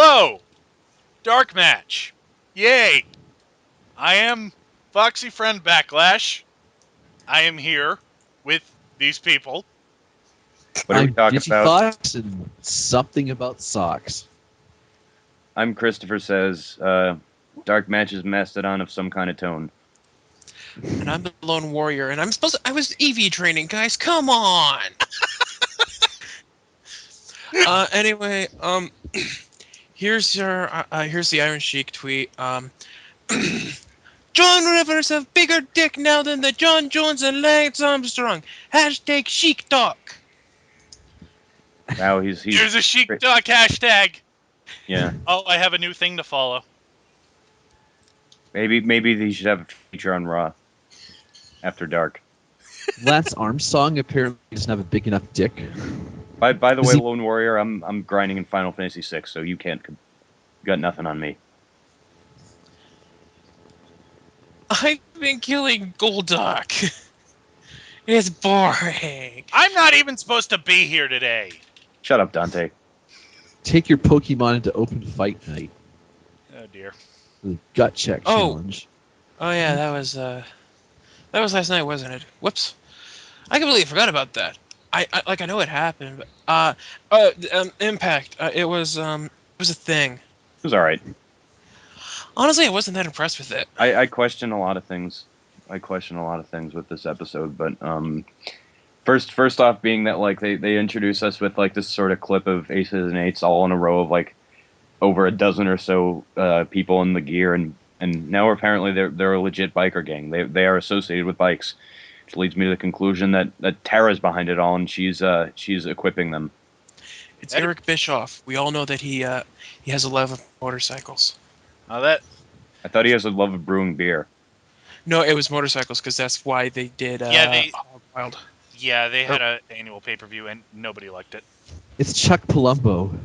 Hello, DarkMatch. Yay! I am Foxy Friend Backlash. I am here with these people. What are we I'm talking about? Digifox and something about socks. I'm Christopher Says. Dark Match is Mastodon of some kind of tone. And I'm the lone warrior, and I was EV training, guys. Come on. Anyway, here's the Iron Sheik tweet. John Rivers have bigger dick now than the John Jones and Lance Armstrong. Hashtag Sheik talk. Wow, he's Here's a Chic Duck hashtag. yeah. Oh, I have a new thing to follow. Maybe he should have a feature on Raw after dark. Lance Armstrong apparently doesn't have a big enough dick. By the Is way, he- Lone Warrior, I'm grinding in Final Fantasy VI, so you got nothing on me. I've been killing Golduck. It's boring. I'm not even supposed to be here today. Shut up, Dante. Take your Pokemon into open fight night. Oh dear. The gut check Oh. challenge. Oh yeah, that was last night, wasn't it? Whoops. I completely forgot about that. I know it happened, but Impact. It was a thing. It was all right. Honestly, I wasn't that impressed with it. I question a lot of things. I question a lot of things with this episode, but first off, being that like they introduce us with like this sort of clip of aces and eights all in a row of like over a dozen or so people in the gear, and now apparently they're a legit biker gang. They are associated with bikes, which leads me to the conclusion that Tara's behind it all, and she's equipping them. It's Eric Bischoff. We all know that he has a love of motorcycles. Now that I thought he has a love of brewing beer. No, it was motorcycles because that's why they did. Hog Wild. yeah, they had an annual pay-per-view and nobody liked it. It's Chuck Palumbo.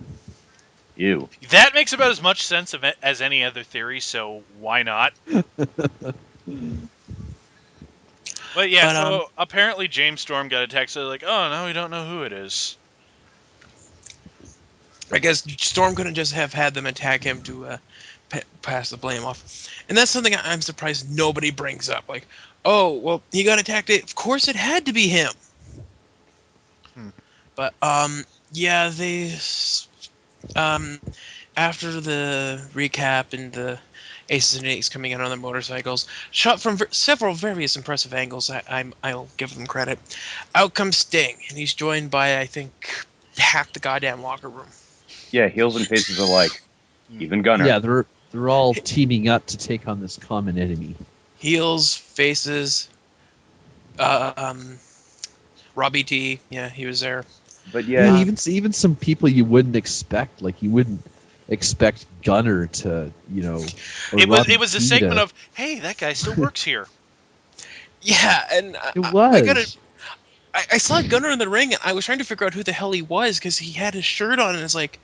Ew. That makes about as much sense of it as any other theory, so why not? But yeah, so apparently James Storm got a text like, "Oh no, we don't know who it is." I guess Storm couldn't just have had them attack him to pass the blame off, and that's something I'm surprised nobody brings up. Like, oh well, he got attacked. Of course, it had to be him. But yeah, they after the recap and the Aces and Eights coming in on their motorcycles, shot from several various impressive angles. I'll give them credit. Out comes Sting, and he's joined by I think half the goddamn locker room. Yeah, heels and faces alike. Even Gunner. Yeah, they're all teaming up to take on this common enemy. Heels, faces, Robbie T. Yeah, he was there. But yeah, even some people you wouldn't expect, like you wouldn't expect Gunner to, or It Robbie was a T segment to- of, "Hey, that guy still works here." Yeah, and It was. I saw Gunner in the ring, and I was trying to figure out who the hell he was because he had his shirt on, and it's like,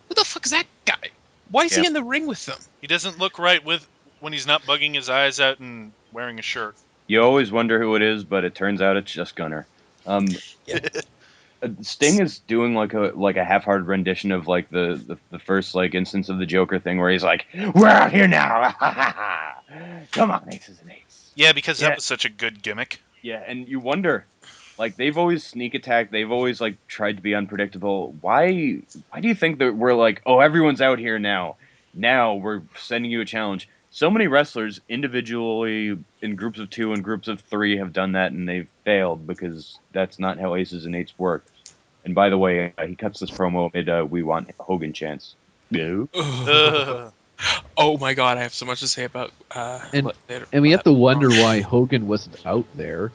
who the fuck is that guy? Why is he in the ring with them? He doesn't look right when he's not bugging his eyes out and wearing a shirt. you always wonder who it is, but it turns out it's just Gunner. Sting is doing like a half-hearted rendition of like the first like instance of the Joker thing where he's like, "We're out here now, come on, aces and eights." Yeah, because that was such a good gimmick. Yeah, and you wonder, like they've always sneak attacked, they've always like tried to be unpredictable. Why do you think that we're like, oh, everyone's out here now? Now we're sending you a challenge. So many wrestlers individually in groups of 2 and groups of 3 have done that, and they've failed because that's not how aces and eights work. And by the way, he cuts this promo amid "We Want Hogan" chants. No. Oh my god, I have so much to say about And later. And we have to wonder why Hogan wasn't out there,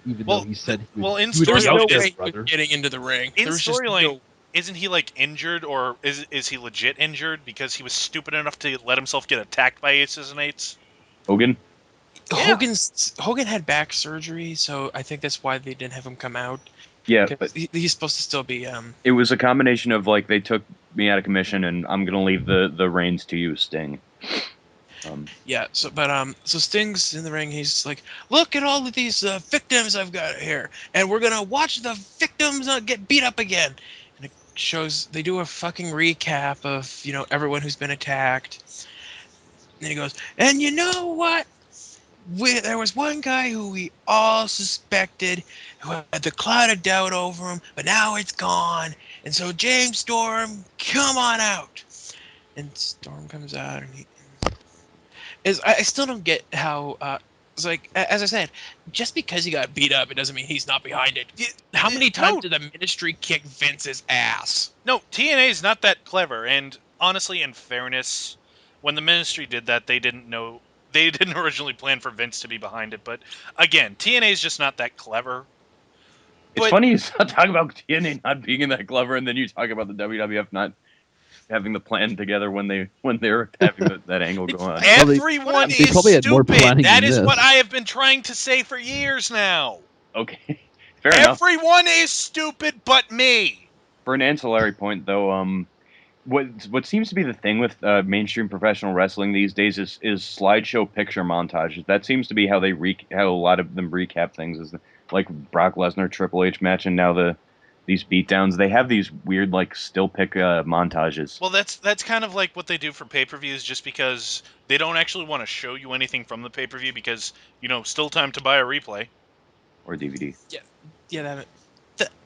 even Well, though he said he well, would, in he would be story- out no there, way he was brother. getting into the ring. In There was just storyline, isn't he like injured, or is he legit injured because he was stupid enough to let himself get attacked by aces and eights? Hogan? Yeah. Hogan had back surgery, so I think that's why they didn't have him come out. Yeah, 'Cause but he's supposed to still be it was a combination of like they took me out of commission and I'm gonna leave the reins to you, Sting. yeah. So Sting's in the ring. He's like, look at all of these victims I've got here, and we're gonna watch the victims get beat up again. And they do a fucking recap of, everyone who's been attacked. And he goes, and you know what? There was one guy who we all suspected who had the cloud of doubt over him, but now it's gone. And so, James Storm, come on out. And Storm comes out, and I still don't get how. It's like, as I said, just because he got beat up, it doesn't mean he's not behind it. How many times No, did the Ministry kick Vince's ass? no, TNA is not that clever. And honestly, in fairness, when the Ministry did that, they didn't know. They didn't originally plan for Vince to be behind it. But again, TNA is just not that clever. It's But funny you talk about TNA not being that clever, and then you talk about the WWF not having the plan together when they were having that angle go on. Well, everyone they is probably had more stupid. planning That than is what this. I have been trying to say for years now. Okay, fair enough. Everyone is stupid but me. For an ancillary point, though, what seems to be the thing with mainstream professional wrestling these days is slideshow picture montages. That seems to be how how a lot of them recap things. Is like Brock Lesnar Triple H match, and now these beatdowns. They have these weird like still pick montages. Well, that's kind of like what they do for pay-per-views, just because they don't actually want to show you anything from the pay-per-view because still time to buy a replay. Or DVD. Yeah,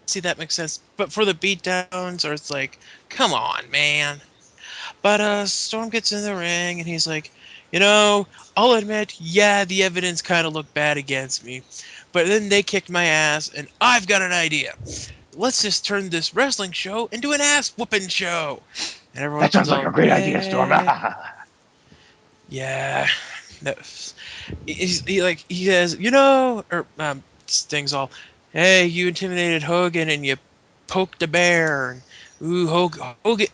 see, that makes sense. But for the beatdowns, or it's like, come on, man. But Storm gets in the ring, and he's like, I'll admit, yeah, the evidence kind of looked bad against me, but then they kicked my ass, and I've got an idea. Let's just turn this wrestling show into an ass whooping show. And everyone's That sounds like all, a great idea, Storm. yeah. He says, Sting's all, hey, you intimidated Hogan and you poked a bear. And, ooh,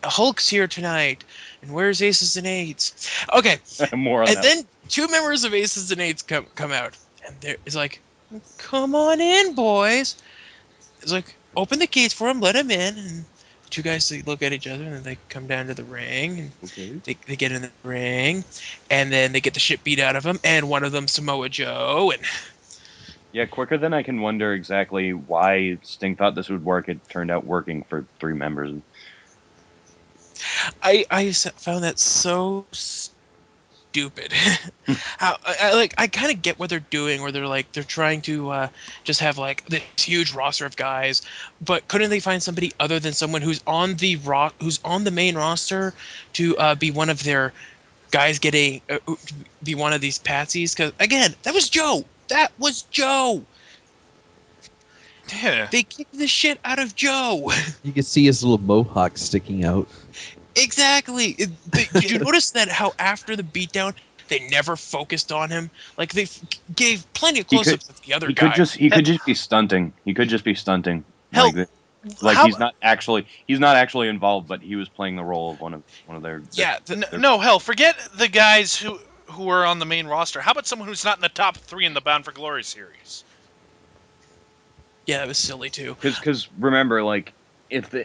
Hulk's here tonight. And where's Aces and Eights? Okay, More on and that. then two members of Aces and Eights come out, and it's like, come on in, boys. It's like, open the gates for him, let him in, and the two guys, they look at each other, and then they come down to the ring, and Okay. they get in the ring, and then they get the shit beat out of them, and one of them Samoa Joe, and Yeah, quicker than I can wonder exactly why Sting thought this would work. It turned out working for three members. I found that so stupid. How I kind of get what they're doing, where they're trying to just have like this huge roster of guys, but couldn't they find somebody other than someone who's on the main roster to be one of their guys getting be one of these patsies? Because again, that was Joe. That was Joe. Yeah. They kicked the shit out of Joe. You can see his little mohawk sticking out. Exactly. Did you notice that how after the beatdown they never focused on him? Like they gave plenty of close-ups of the other He guy. could just be stunting. He could just be stunting. Hell, Like how- he's not actually involved, but he was playing the role of one of their. Yeah, no, hell, forget the guys who are on the main roster. How about someone who's not in the top 3 in the Bound for Glory series? yeah, that was silly too. Because remember, like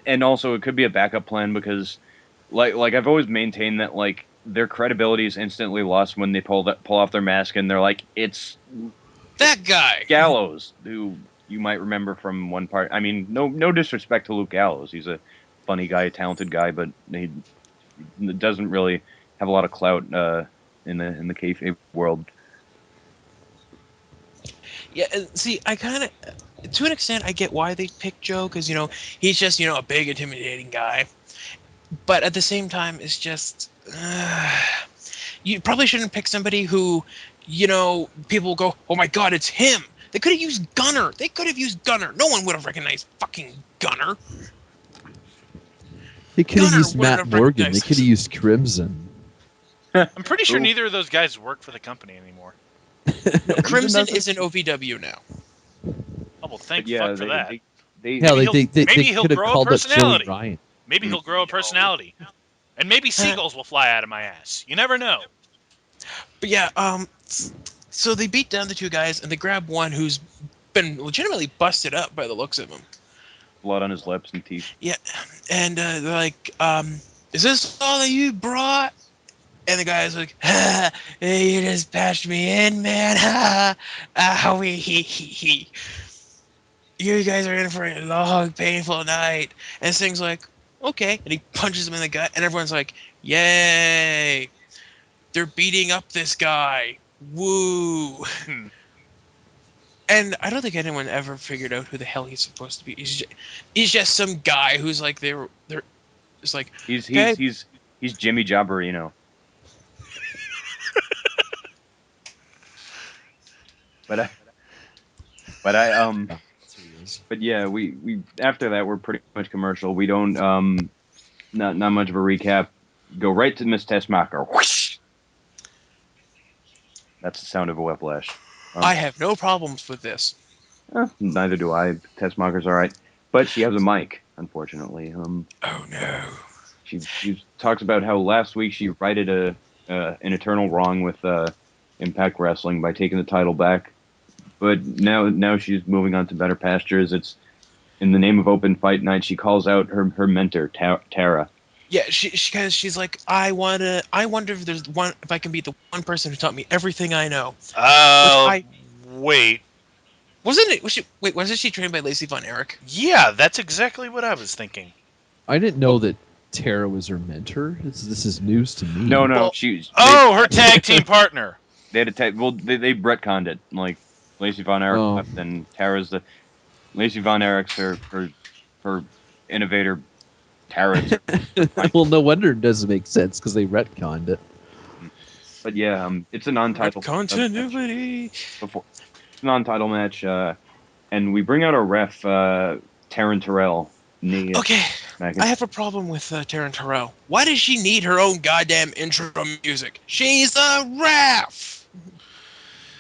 and also it could be a backup plan because, like I've always maintained that like their credibility is instantly lost when they pull off their mask and they're like it's That guy. Gallows, who you might remember from one part. I mean, no disrespect to Luke Gallows. He's a funny guy, a talented guy, but he doesn't really have a lot of clout in the kayfabe world. Yeah, see, I kind of, to an extent, I get why they picked Joe, because he's just a big intimidating guy. But at the same time, it's just you probably shouldn't pick somebody who people go, oh my god, it's him. They could have used Gunner. No one would have recognized fucking Gunner. They could have Gunner used wouldn't Matt have Morgan. They recognized could have used Crimson. I'm pretty sure Ooh. neither of those guys work for the company anymore. Crimson doesn't- is in OVW now. Oh, well, thank Yeah, fuck for that. Hell, Maybe they he'll could have grow a called up Joey personality. Ryan. Maybe he'll grow a personality. And maybe seagulls will fly out of my ass. You never know. But yeah, so they beat down the two guys, and they grab one who's been legitimately busted up by the looks of him. blood on his lips and teeth. Yeah, and they're like, is this all that you brought? And the guy's like, hey, you just patched me in, man. You guys are in for a long, painful night. And Sting's like, okay, and he punches him in the gut, and everyone's like, yay, they're beating up this guy, woo. Hmm. And I don't think anyone ever figured out who the hell he's supposed to be. He's just some guy who's like they're it's like, He's he's okay, he's he's Jimmy Jobberino. But I but I Yeah, that's who he is. but yeah, we after that we're pretty much commercial. We don't not much of a recap. Go right to Miss Tessmacher. Whoosh! That's the sound of a whiplash. I Um, have no problems with this. neither do I. Tessmacher's all right, but she has a mic, unfortunately. Oh no. She talks about how last week she righted an eternal wrong with Impact Wrestling by taking the title back, but now she's moving on to better pastures. It's in the name of Open Fight Night. She calls out her mentor Tara. Yeah, she's like, I wonder if I can be the one person who taught me everything I know. Which Uh, I wait. wasn't she trained by Lacey Von Erich? Yeah, that's exactly what I was thinking. I didn't know that Tara was her mentor. This is news to me. No, Well, Oh, her tag team partner. they had a well they retconned it like Lacey Von Erich Oh. left and Tara's the Lacey Von Erich's her innovator. Tara's her Well, no wonder it doesn't make sense because they retconned it. But yeah, it's a non-title match Continuity. before it's a non-title match, and we bring out our ref, Taryn Terrell. Knee Okay, smacking. I have a problem with Taryn Terrell. Why does she need her own goddamn intro music? She's a ref.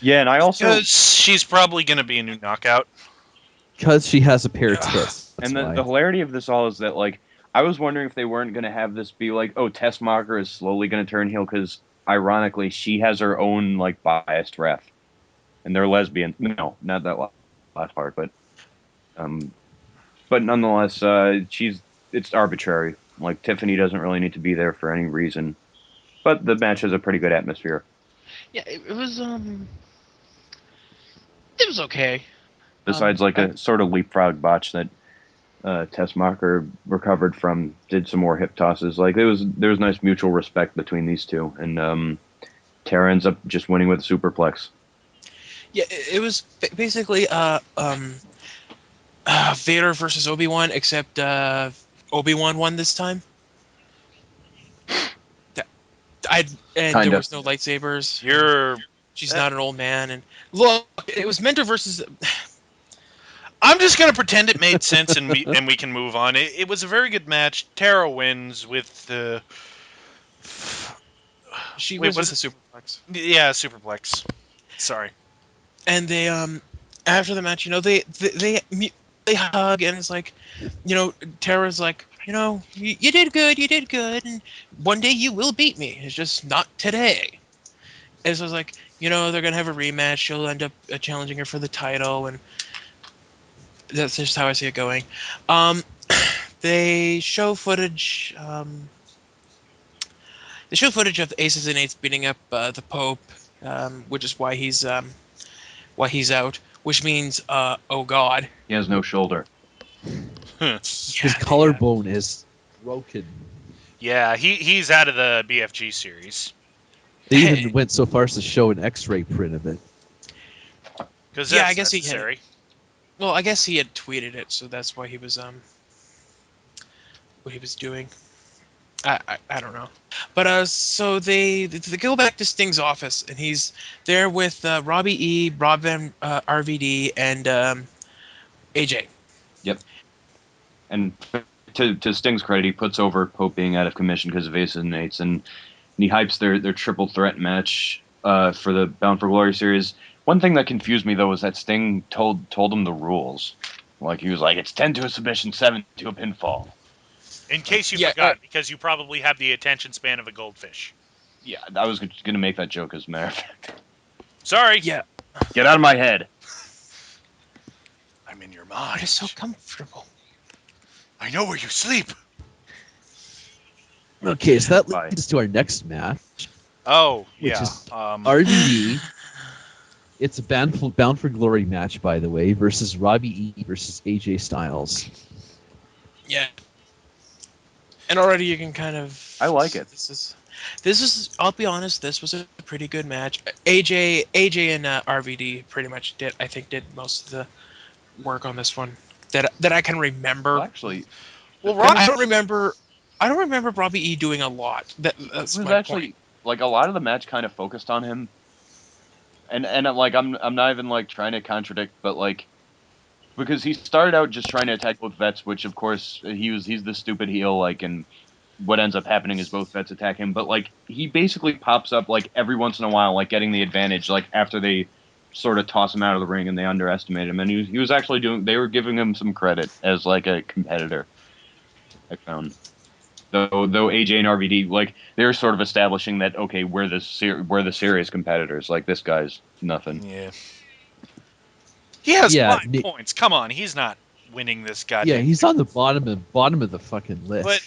Yeah, and I also Because she's probably going to be a new knockout. Because she has a pair of Ugh. tits. That's and why. the hilarity of this all is that like I was wondering if they weren't going to have this be like, oh, Tessmacher is slowly going to turn heel because ironically she has her own like biased ref, and they're lesbian. No, not that last part, um, but nonetheless, it's arbitrary. Like Tiffany doesn't really need to be there for any reason, but the match has a pretty good atmosphere. Yeah, it was okay. Besides, like I, a sort of leapfrog botch that Tessmacher recovered from, did some more hip tosses. Like there was nice mutual respect between these two, and Tara ends up just winning with a superplex. yeah, it was basically Vader versus Obi-Wan, except Obi-Wan won this time. Th- I and there Kinda. was no lightsabers. You're. She's Uh, not an old man. And look, it was Mentor versus. I'm just going to pretend it made sense and we can move on. It was a very good match. Tara wins with the. She Wait, wins was with a it? superplex. Yeah, superplex. Sorry. And they after the match, they hug, and it's like, Tara's like, you did good, and one day you will beat me. It's just not today. And so it's like, they're gonna have a rematch. She'll end up challenging her for the title, and that's just how I see it going. Um, they show footage. They show footage of the Aces and Eights beating up the Pope, which is why he's out. Which means, oh God, He has no shoulder. His yeah, collarbone is broken. Yeah, he's out of the BFG series They even went so far as to show an X-ray print of it. because yeah. I that's guess he had. necessary. Well, I guess he had tweeted it, so that's why he was what he was doing. I don't know, but so they go back to Sting's office, and he's there with Robbie E, Rob Van RVD, and AJ. Yep. And to Sting's credit, he puts over Pope being out of commission because of Aces and Eights, and he hypes their triple threat match for the Bound for Glory series. One thing that confused me though was that Sting told him the rules. Like he was like, it's 10 to a submission, 7 to a pinfall. In case you Yeah, forgot, because you probably have the attention span of a goldfish. Yeah, I was going to make that joke as a matter of fact. Sorry. yeah. Get out of my head. I'm in your It mind. is so comfortable. I know where you sleep. Okay, so that Bye. leads to our next match, Oh, which yeah. is RVD. It's a Bound for Glory match, by the way, versus Robbie E versus AJ Styles. Yeah. And already you can kind of. I like it. This is. I'll be honest. This was a pretty good match. AJ, and RVD pretty much did. I think did most of the work on this one that I can Well, remember. actually, Well, can Robbie, I don't remember. I don't remember Robbie E doing a lot. it That's was my point. actually like a lot of the match kind of focused on him, and like I'm not even like trying to contradict, but like because he started out just trying to attack both vets, which of course he's the stupid heel, like, and what ends up happening is both vets attack him, but like he basically pops up like every once in a while, like getting the advantage, like after they sort of toss him out of the ring and they underestimate him, and he was actually doing. They were giving him some credit as like a competitor. I found. Though AJ and RVD like they're sort of establishing that okay we're the serious competitors, like this guy's nothing. yeah, he has Yeah, 5 points. Come on, he's not winning this yeah, goddamn. he's on the bottom of the fucking But list.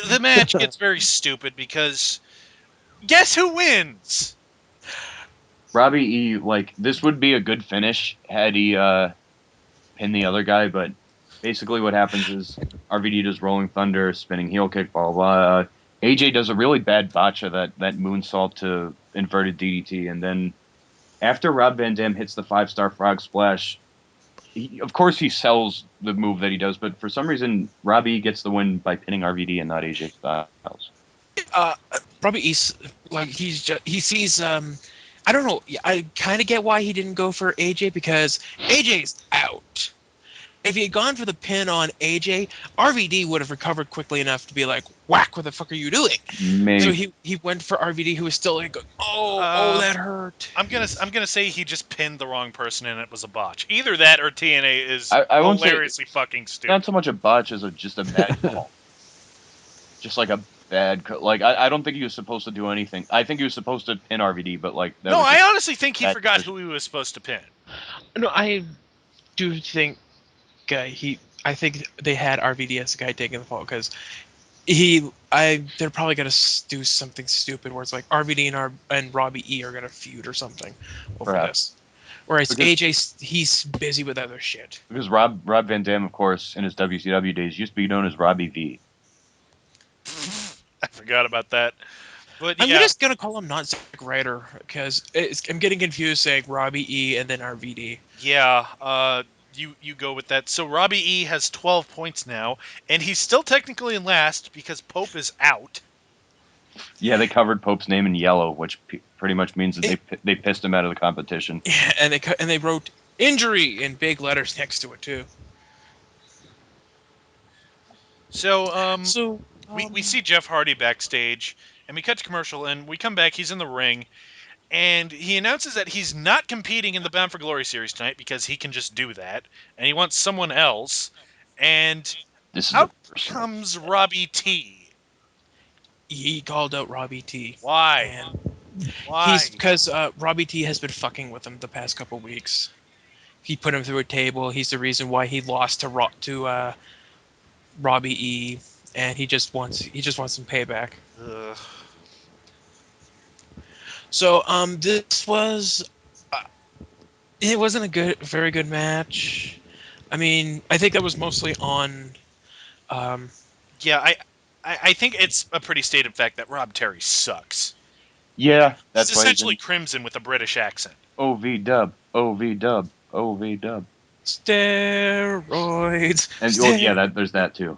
the match gets very stupid because guess who wins? Robbie E, like this would be a good finish had he pinned the other guy, but basically what happens is RVD does Rolling Thunder, spinning heel kick, blah blah. AJ does a really bad botch of that moonsault to inverted DDT, and then after Rob Van Dam hits the 5-star frog splash, of course he sells the move that he does, but for some reason Robbie gets the win by pinning RVD and not AJ Styles. uh Robbie East, like he sees I don't know. I kind of get why he didn't go for AJ because AJ's out. If he had gone for the pin on AJ, RVD would have recovered quickly enough to be like, "Whack! What the fuck are you doing?" So Maybe he went for RVD, who was still like, "Oh, Uh, that hurt." I'm gonna say he just pinned the wrong person and it was a botch. Either that or TNA is I won't say hilariously fucking not stupid. so much a botch as just a bad call. Just like a like I don't think he was supposed to do anything. I think he was supposed to pin RVD, but like that No, was I just honestly think he a bad forgot decision. who he was supposed to pin. No, I do think I think they had RVD as the guy taking the fall because they're probably gonna do something stupid where it's like RVD and Robbie E are gonna feud or something over Perhaps this. Whereas because AJ, he's busy with other shit. Rob Van Dam, of course, in his WCW days, used to be known as Robbie V. I forgot about that. But I'm yeah, just gonna call him not Zack Ryder because I'm getting confused saying Robbie E and then RVD. yeah, you go with that. So Robbie E has 12 points now, and he's still technically in last because Pope is out. Yeah, they covered Pope's name in yellow, which pretty much means that It, they pissed him out of the competition. and they wrote injury in big letters next to it too. So So we see Jeff Hardy backstage, and we cut to commercial, and we come back. He's in the ring, and he announces that he's not competing in the Bound for Glory series tonight because he can just do that, and he wants someone else. And This is a out personal. comes Robbie T. he called out Robbie T, Why? and he's Why? because Robbie T has been fucking with him the past couple weeks. He put him through a table. He's the reason why he lost to Robbie E, and he just wants some payback. Ugh. So this was uh, it wasn't a very good match. I mean, I think that was mostly on. Um, Yeah, I think it's a pretty stated fact that Rob Terry sucks. Yeah, He's that's why he's essentially in Crimson with a British accent. OV dub, OV dub, OV dub. steroids, And well, yeah, steroids. that there's that too.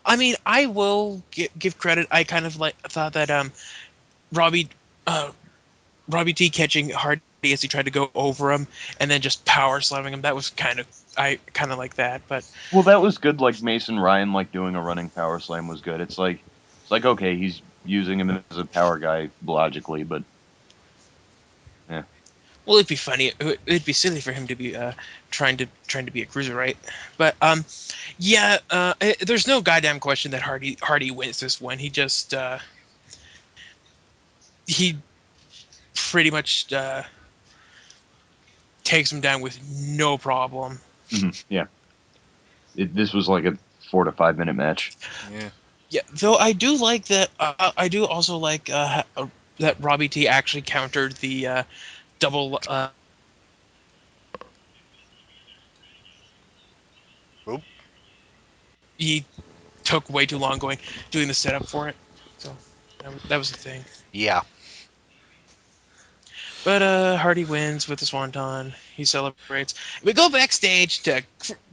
I mean, I will give credit. I kind of like thought that Robbie uh, Robbie T catching Hardy as he tried to go over him and then just power slamming him. That was I kind of like that. But Well, that was good. Like Mason Ryan, like doing a running power slam was good. It's like okay, he's using him as a power guy logically, but yeah, well, it'd be funny. It'd be silly for him to be trying to be a cruiserweight. But yeah. There's no goddamn question that Hardy wins this one. He pretty much takes him down with no problem. yeah. This was like a 4 to 5 minute match. Yeah. Yeah, though I do like that. I do also like that Robbie T actually countered the double. Oop. He took way too long doing the setup for it. So that was the thing. Yeah. But Hardy wins with the Swanton. He celebrates. We go backstage to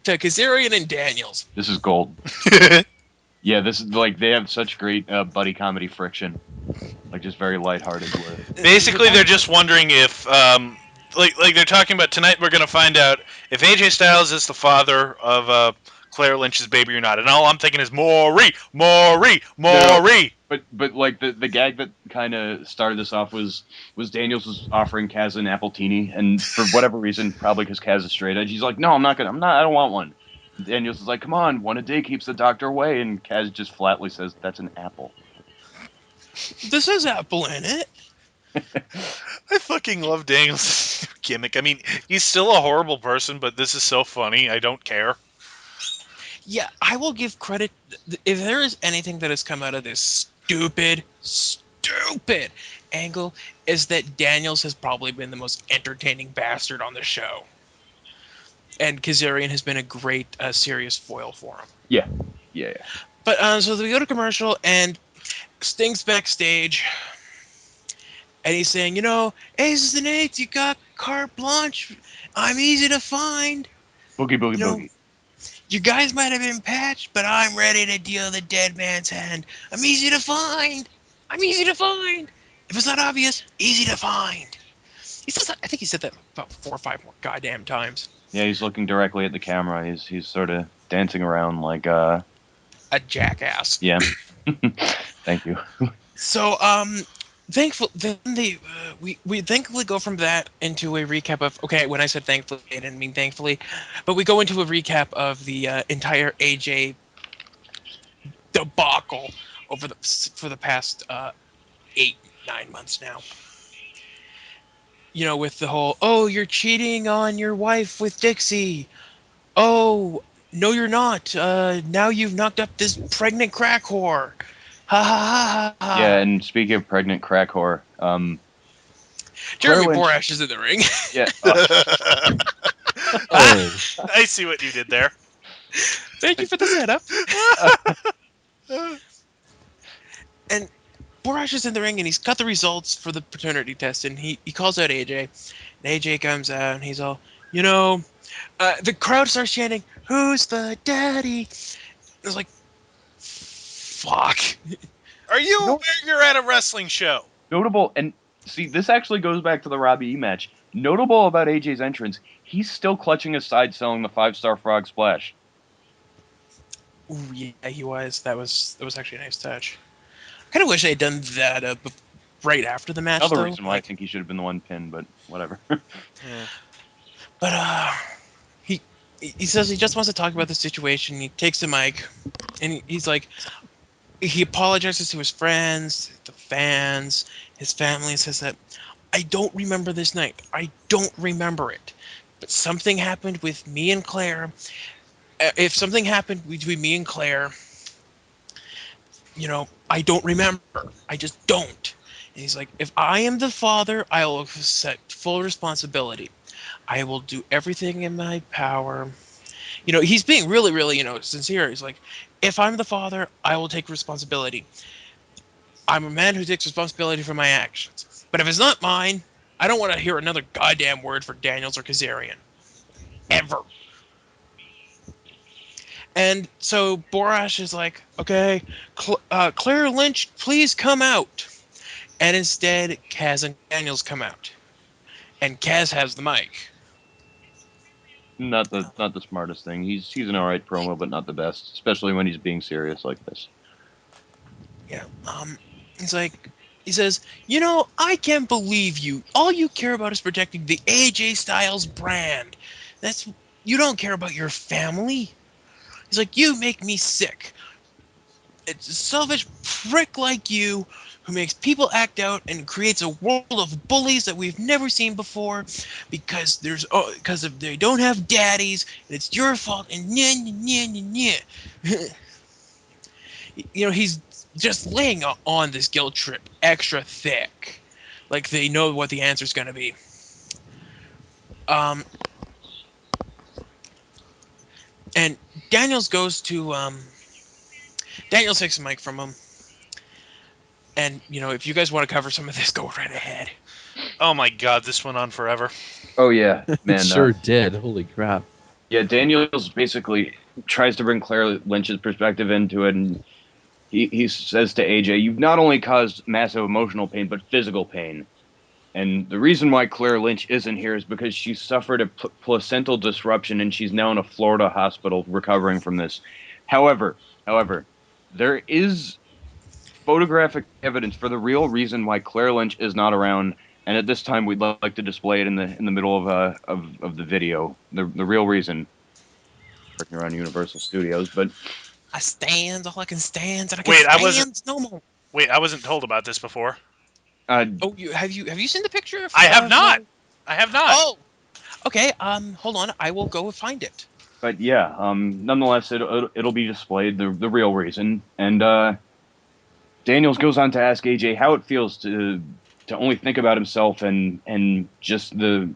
Kazarian and Daniels. This is gold. Yeah, this is like they have such great buddy comedy friction, like just very lighthearted with. Basically, they're just wondering if, like they're talking about tonight. We're gonna find out if AJ Styles is the father of Claire Lynch's baby or not. And all I'm thinking is Maury, Maury, No, Maury. but like the gag that kind of started this off was Daniels was offering Kaz an appletini, and for whatever reason, probably because Kaz is straight edge, he's like, no, I don't want one. Daniels is like, come on, one a day keeps the doctor away, and Kaz just flatly says, that's an apple. This has apple in it. I fucking love Daniel's gimmick. I mean, he's still a horrible person, but this is so funny. I don't care. Yeah, I will give credit. If there is anything that has come out of this stupid angle, is that Daniels has probably been the most entertaining bastard on the show. And Kazarian has been a great serious foil for him. Yeah, yeah. But so we go to commercial, and Sting's backstage, and he's saying, aces and eights, you got carte blanche. I'm easy to find. Boogie, boogie, You know, boogie. you guys might have been patched, but I'm ready to deal the dead man's hand. I'm easy to find. I'm easy to find. If it's not obvious, easy to find. He says that, I think he said that about 4 or 5 more goddamn times. Yeah, he's looking directly at the camera. He's sort of dancing around like A jackass. yeah. Thank you. So thankful then we thankfully go from that into a recap of, okay, when I said thankfully I didn't mean thankfully, but we go into a recap of the entire AJ debacle for the past 8-9 months now. With the whole, oh, you're cheating on your wife with Dixie. Oh, no, you're not. Now you've knocked up this pregnant crack whore. Ha ha ha ha Yeah, ha. and speaking of pregnant crack whore, Claire Jeremy Lynch. Borash is in the ring. Yeah. Oh, I see what you did there. Thank you for the setup. And Borash is in the ring, and he's got the results for the paternity test, and he calls out AJ. And AJ comes out, and he's all, the crowd starts chanting, "Who's the daddy?" It's like, fuck. Are you You know- aware you're at a wrestling show? Notable, and see, this actually goes back to the Robbie E match. Notable about AJ's entrance, he's still clutching his side, selling the 5-star frog splash. Ooh, yeah, he was. That was actually a nice touch. I kind of wish they had done that right after the match, Another though. reason why I think he should have been the one pinned, but whatever. Yeah. But he says he just wants to talk about the situation. He takes the mic, and he's like, he apologizes to his friends, the fans, his family. Says that, I don't remember this night. I don't remember it. But something happened with me and Claire. If something happened between me and Claire, I don't remember. I just don't. And he's like, if I am the father, I will accept full responsibility. I will do everything in my power. He's being really, really, sincere. He's like, if I'm the father, I will take responsibility. I'm a man who takes responsibility for my actions. But if it's not mine, I don't want to hear another goddamn word for Daniels or Kazarian. Ever. And so Borash is like, okay, Claire Lynch, please come out. And instead, Kaz and Daniels come out. And Kaz has the mic. not the smartest thing. He's an alright promo, but not the best, especially when he's being serious like this. Yeah. He's like, he says, I can't believe you. All you care about is protecting the AJ Styles brand. You don't care about your family. He's like, you make me sick. It's a selfish prick like you who makes people act out and creates a world of bullies that we've never seen before because if they don't have daddies and it's your fault and he's just laying on this guilt trip extra thick, like they know what the answer's gonna be. And Daniels goes to Daniel takes the mic from him, and if you guys want to cover some of this, go right ahead. Oh my god, this went on forever. Oh yeah, It man. sure did. Holy crap. Yeah, Daniels basically tries to bring Claire Lynch's perspective into it, and he says to AJ, "You've not only caused massive emotional pain, but physical pain. And the reason why Claire Lynch isn't here is because she suffered a placental disruption, and she's now in a Florida hospital recovering from this. However, there is photographic evidence for the real reason why Claire Lynch is not around." And at this time, we'd like to display it in the middle of the video. The real reason, working around Universal Studios, but I stand all I can stand, and I can Wait, I wasn't. stand no more. Wait, I wasn't told about this before. Oh, have you seen the picture? I have not. I have not. Oh, okay. Hold on. I will go find it. but yeah, nonetheless, it'll be displayed the real reason. And Daniels goes on to ask AJ how it feels to only think about himself and just the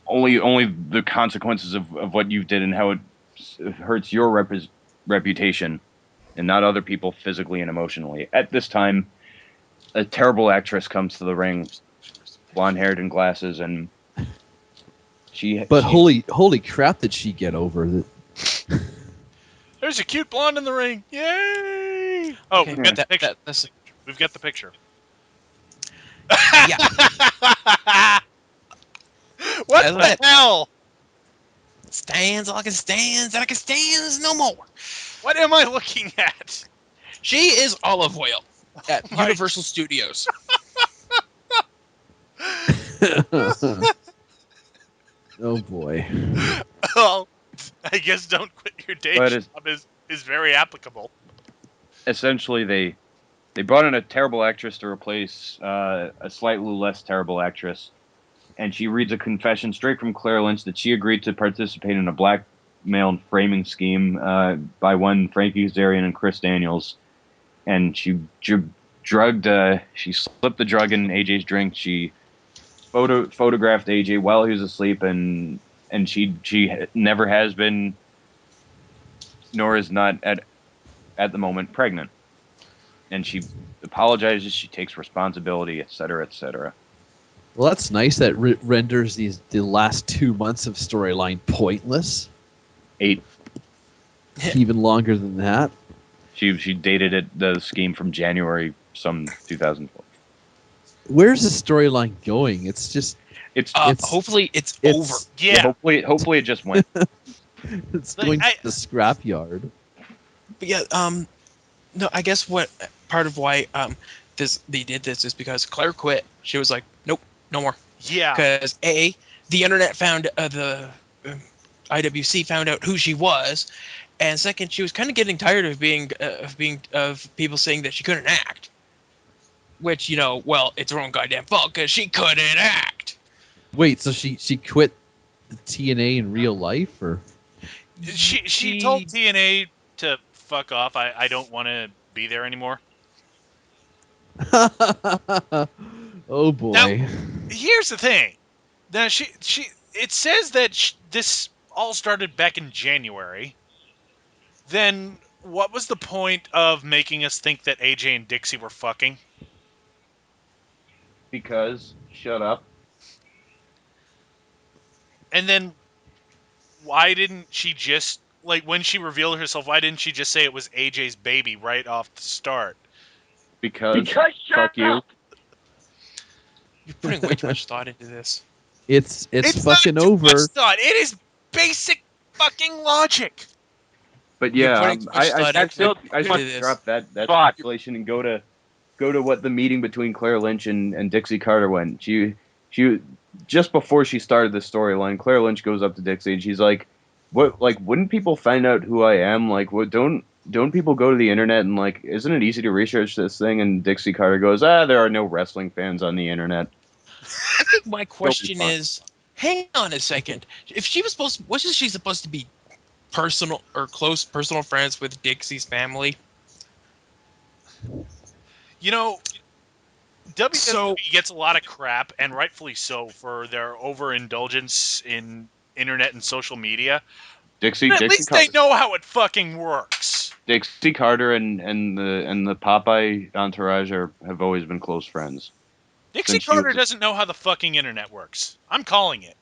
only the consequences of what you did and how it hurts your reputation and not other people physically and emotionally. At this time, a terrible actress comes to the ring, blonde haired and glasses, and But holy crap, did she get over that? There's a cute blonde in the ring. Yay! Oh, Okay, we've got the picture. that's We've got the picture. yeah. What As I the said, hell? stands all I can stand, and I can stand no more. What am I looking at? She is Olive Oil at My- Universal Studios. Oh boy. Well, I guess don't quit your day But job is very applicable. essentially they brought in a terrible actress to replace a slightly less terrible actress, and she reads a confession straight from Claire Lynch that she agreed to participate in a blackmail and framing scheme by one Frankie Kazarian and Chris Daniels, and she drugged. She slipped the drug in AJ's drink. She photographed AJ while he was asleep, and she never has been, nor is not at the moment pregnant. And she apologizes, she takes responsibility, etc., etc. Well, that's nice. That renders the last 2 months of storyline pointless. 8. Even longer than that. She dated it the scheme from January some 2012. Where's the storyline going? It's just It's Hopefully it's it's- over. Yeah. hopefully it just went. it's Like, going to I- the scrapyard. But yeah, no, I guess what part of why they did this is because Claire quit. She was like, nope, no more. Yeah. Because the internet found the IWC found out who she was, and second, she was kind of getting tired of of people saying that she couldn't act. Which well, it's her own goddamn fault because she couldn't act. Wait, so she quit the TNA in real life, or? She told TNA to fuck off. I don't want to be there anymore. Oh boy. Here's the thing. Now she it says that this all started back in January. Then what was the point of making us think that AJ and Dixie were fucking? Because shut up. And then why didn't she just, like, when she revealed herself, why didn't she just say it was AJ's baby right off the start? Because fuck you. You're putting way too much thought into this. It's fucking not too much over. thought. It is basic fucking logic. But You're yeah, putting too much thought I into still this. drop that speculation and go to what the meeting between Claire Lynch and Dixie Carter went. She just before she started the storyline, Claire Lynch goes up to Dixie and she's like, "What? Like, wouldn't people find out who I am? Like, what? Don't people go to the internet and like, isn't it easy to research this thing?" And Dixie Carter goes, "There are no wrestling fans on the internet." I think my question fine. is, hang on a second. If she wasn't she supposed to be personal or close personal friends with Dixie's family? You know, WWE So gets a lot of crap, and rightfully so, for their overindulgence in internet and social media. Dixie But at Dixie least they Carter. know how it fucking works. Dixie Carter and the Popeye entourage have always been close friends Dixie since she Carter was. doesn't know how the fucking internet works. I'm calling it.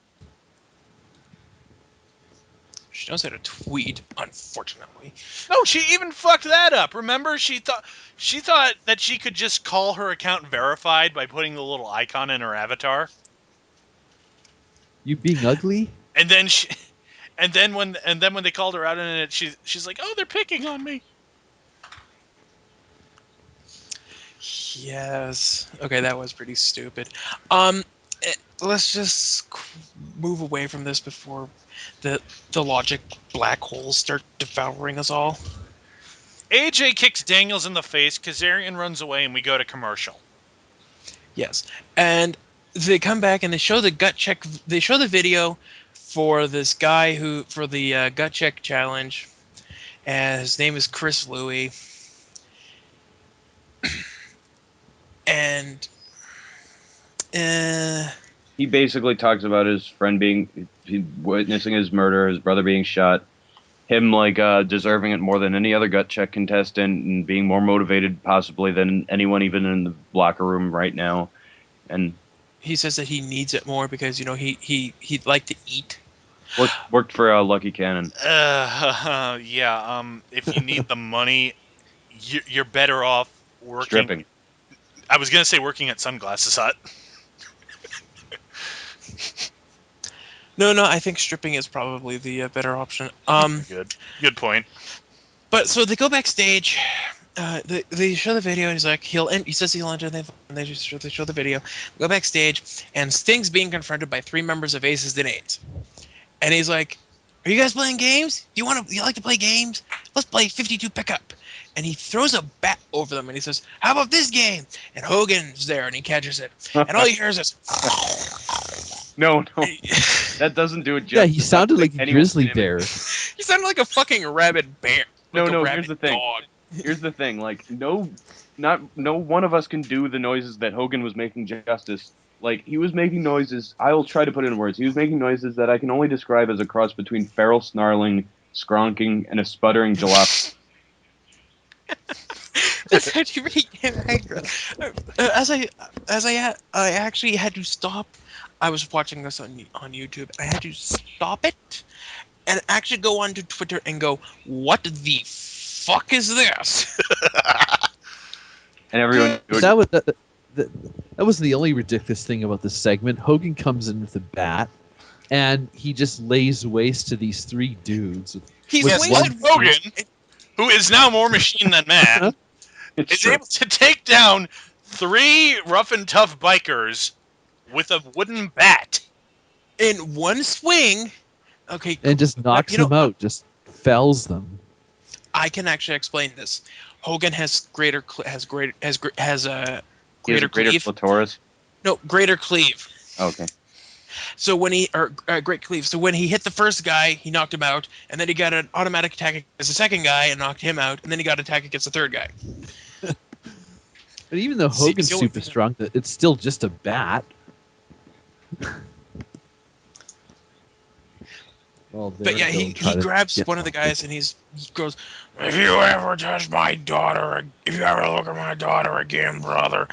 She knows how to tweet, unfortunately. No, she even fucked that up. Remember, she thought that she could just call her account verified by putting the little icon in her avatar, You being ugly? and then she, and then when they called her out on it, she's like, "Oh, they're picking on me." Yes. Okay, that was pretty stupid. Let's just move away from this before the the logic black holes start devouring us all. AJ kicks Daniels in the face. Kazarian runs away, and we go to commercial. Yes, and they come back and they show the gut check. They show the video for this guy who for the gut check challenge, and his name is Chris Louie, and uh, He basically talks about his friend witnessing his murder, his brother being shot, him deserving it more than any other gut check contestant, and being more motivated possibly than anyone even in the locker room right now. And he says that he needs it more because he'd like to eat. worked for Lucky Cannon. Yeah. If you need the money, you're better off working. Stripping. I was gonna say working at Sunglasses Hut. No, I think stripping is probably the better option. Good point. But so they go backstage. They show the video, and he's like, he says he'll enter. They show the video. Go backstage, and Sting's being confronted by three members of Aces and Eights, and he's like, "Are you guys playing games? Do you like to play games? Let's play 52 pickup." And he throws a bat over them, and he says, "How about this game?" And Hogan's there, and he catches it, and all he hears is. No, that doesn't do it justice. Yeah, he sounded like a Anyone grizzly can bear. He sounded like a fucking rabid bear. Like No, a here's rabid the thing. dog. Here's the thing. No one of us can do the noises that Hogan was making justice. Like, he was making noises. I will try to put it in words. He was making noises that I can only describe as a cross between feral snarling, skronking, and a sputtering jalop. That's actually really angry. I actually had to stop. I was watching this on YouTube. I had to stop it and actually go onto Twitter and go, "What the fuck is this?" And everyone. That was that was the only ridiculous thing about the segment. Hogan comes in with a bat, and he just lays waste to these three dudes. He With swings one at Hogan, who is now more machine than man, It's is true. able to take down three rough and tough bikers with a wooden bat. in one swing. Okay, and just knocks them out, just fells them. I can actually explain this. Hogan has greater He has a greater cleave. clitoris. No, greater cleave. Okay. So great cleave. So when he hit the first guy, he knocked him out, and then he got an automatic attack against the second guy and knocked him out, and then he got an attack against the third guy. But even though See, Hogan's the only super thing- strong, it's still just a bat. Well, But yeah, he grabs one of the guys and he goes, "If you ever touch my daughter, if you ever look at my daughter again, brother,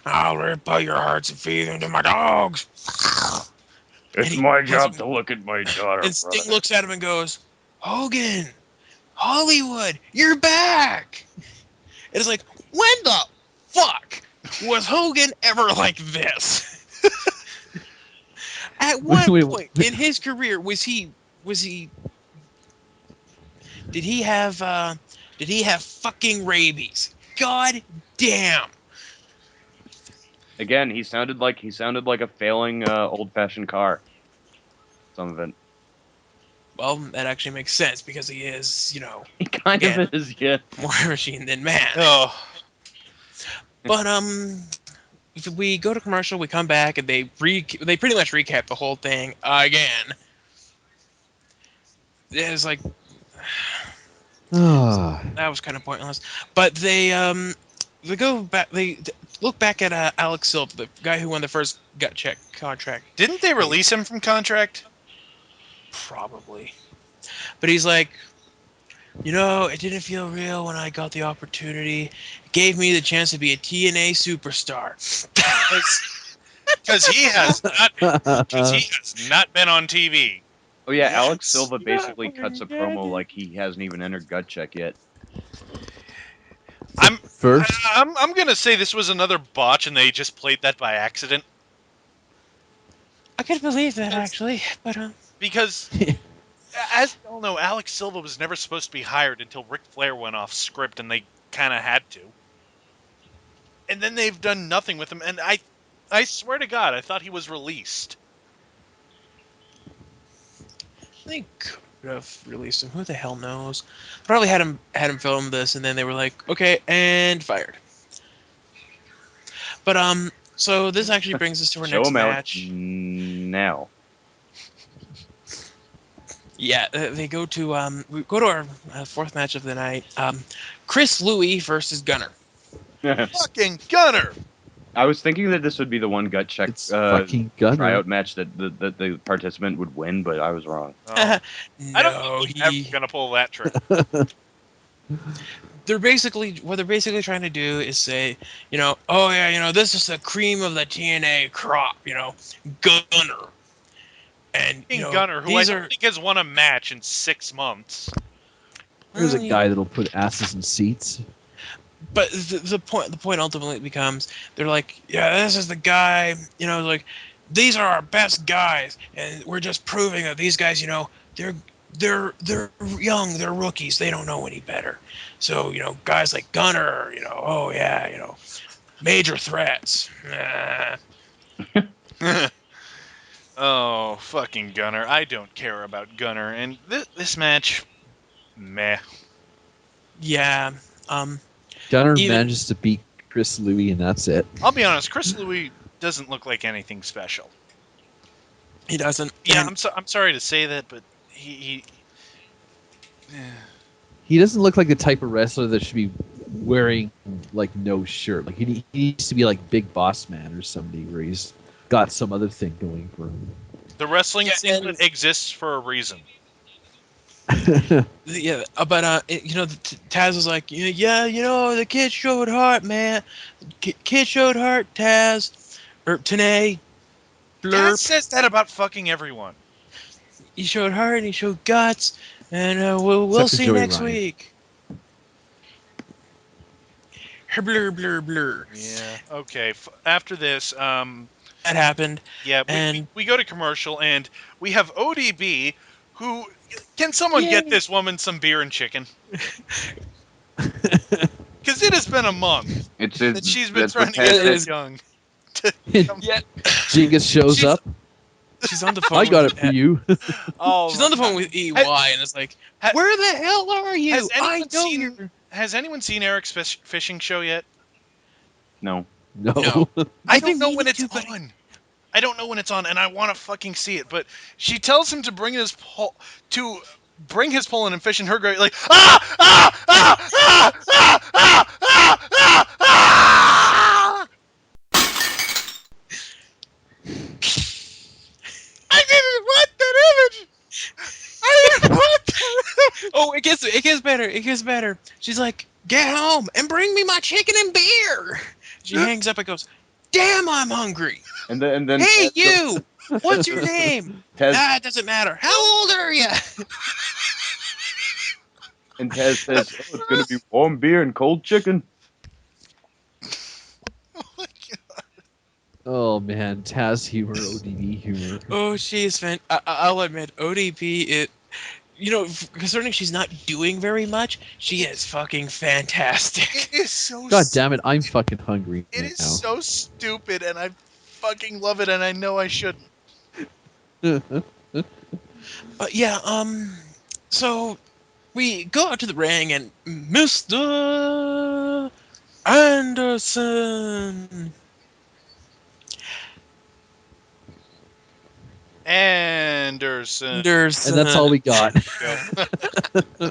I'll rip out your hearts and feed them to my dogs." It's he my has job him- to look at my daughter. And Sting brother. looks at him and goes, "Hogan, Hollywood, you're back." It is like, when the fuck was Hogan ever like this? At what Wait, point in his career was he did he have fucking rabies? God damn. Again, he sounded like a failing old-fashioned car. Some of it. Well, that actually makes sense because he is, He kind Again. of is, yeah. more machine than man. Oh, But if we go to commercial, we come back and they pretty much recap the whole thing again. It's like Ah, that was kind of pointless. But they go back. They look back at Alex Silva, the guy who won the first gut check contract, didn't they release him from contract? probably. But he's like, It didn't feel real when I got the opportunity. It gave me the chance to be a TNA superstar. Because he has not been on TV. Oh yeah, Alex Yes. Silva Yeah, basically cuts a yeah, promo dude. like he hasn't even entered gut check yet. I'm First, I'm gonna say this was another botch, and they just played that by accident. I could believe that Because, actually, but because as we all know, Alex Silva was never supposed to be hired until Ric Flair went off script, and they kind of had to. And then they've done nothing with him. And I swear to God, I thought he was released. they could have released him. Who the hell knows? Probably had him film this, and then they were like, okay, and fired. But so this actually brings us to our Show next him out match. now. Yeah, we go to our fourth match of the night. Chris Louis versus Gunner. Fucking Gunner! I was thinking that this would be the one gut check it's fucking Gunner. tryout match that the participant would win, but I was wrong. Oh, I don't No, think he's ever gonna pull that trick. they're basically trying to do is say, oh yeah, this is the cream of the TNA crop, Gunner, and Fucking Gunner, who I these don't are think has won a match in 6 months. Here's a well, guy that'll put asses in seats. but the point ultimately becomes they're like, yeah, this is the guy, like these are our best guys, and we're just proving that these guys, they're young, they're rookies, they don't know any better. So guys like Gunner, oh yeah, major threats. Oh, fucking Gunner. I don't care about Gunner. And this match, meh. Yeah, Gunner even manages to beat Chris Louis, and that's it. I'll be honest, Chris Louis doesn't look like anything special. he doesn't. Yeah, And I'm sorry to say that, but he He doesn't look like the type of wrestler that should be wearing like no shirt. Like he needs to be like Big Boss Man or somebody where he's got some other thing going for the wrestling yeah, singlet exists for a reason. him. yeah, but Taz was like, yeah, the kid showed heart, man. Kid showed heart, Taz or Tanae. Taz Blurp. says that about fucking everyone. He showed heart and he showed guts, and we'll Except for see Joey next Ryan. week. Blur blur blur. Yeah. Okay. After this, That happened, yeah, and we go to commercial, and we have ODB, who can someone get yay. this woman some beer and chicken? Because it has been a month It's that she's been that's trying what to get Taz it said. this is. young. To come. Yeah, Jingus shows she's up. she's on the phone. I got with, it for you. Oh, She's on the phone with EY, and it's like, ha- where the hell are you? has I anyone know seen you're. Has anyone seen Eric's fishing show yet? No. No. No. I I've don't been know when meaning it's to, but on. I don't know when it's on, and I want to fucking see it. But she tells him to bring his pole in and fish in her grave. Like ah! I didn't want that image. I didn't want that. oh, it gets better. It gets better. She's like, get home and bring me my chicken and beer. She hangs up and goes, damn, I'm hungry. And then Hey, Taz you! What's your name? Taz Ah, it doesn't matter. How old are you? and Taz says, "Oh, it's gonna be warm beer and cold chicken." Oh my God. Oh man, Taz humor, ODB humor. Oh, she is fan. I'll admit, ODP, concerning she's not doing very much, she is fucking fantastic. It is so. God damn it, I'm fucking hungry It is now. so stupid, and I fucking love it, and I know I shouldn't. But yeah, so we go out to the ring, and Mr. Anderson. Anderson. Anderson. And that's all we got. Go.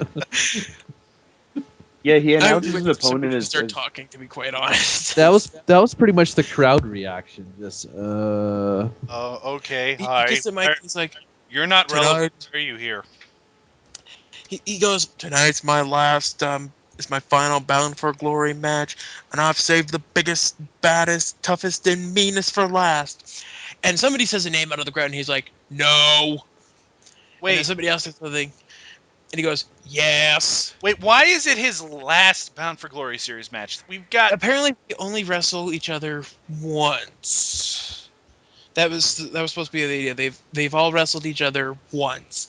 Yeah, he I'm announces his waiting for somebody opponent to as, start talking, to be quite honest. That was pretty much the crowd reaction. Just Oh, okay. He Hi. gets the mic, he's like, You're not tonight. relevant. Are you here? he goes, tonight's my last it's my final Bound for Glory match, and I've saved the biggest, baddest, toughest, and meanest for last. And somebody says a name out of the crowd, and he's like, no. And then Wait, somebody else says something, and he goes, yes. wait. Why is it his last Bound for Glory series match? We've got Apparently, they only wrestle each other once. That was supposed to be the idea. They've all wrestled each other once,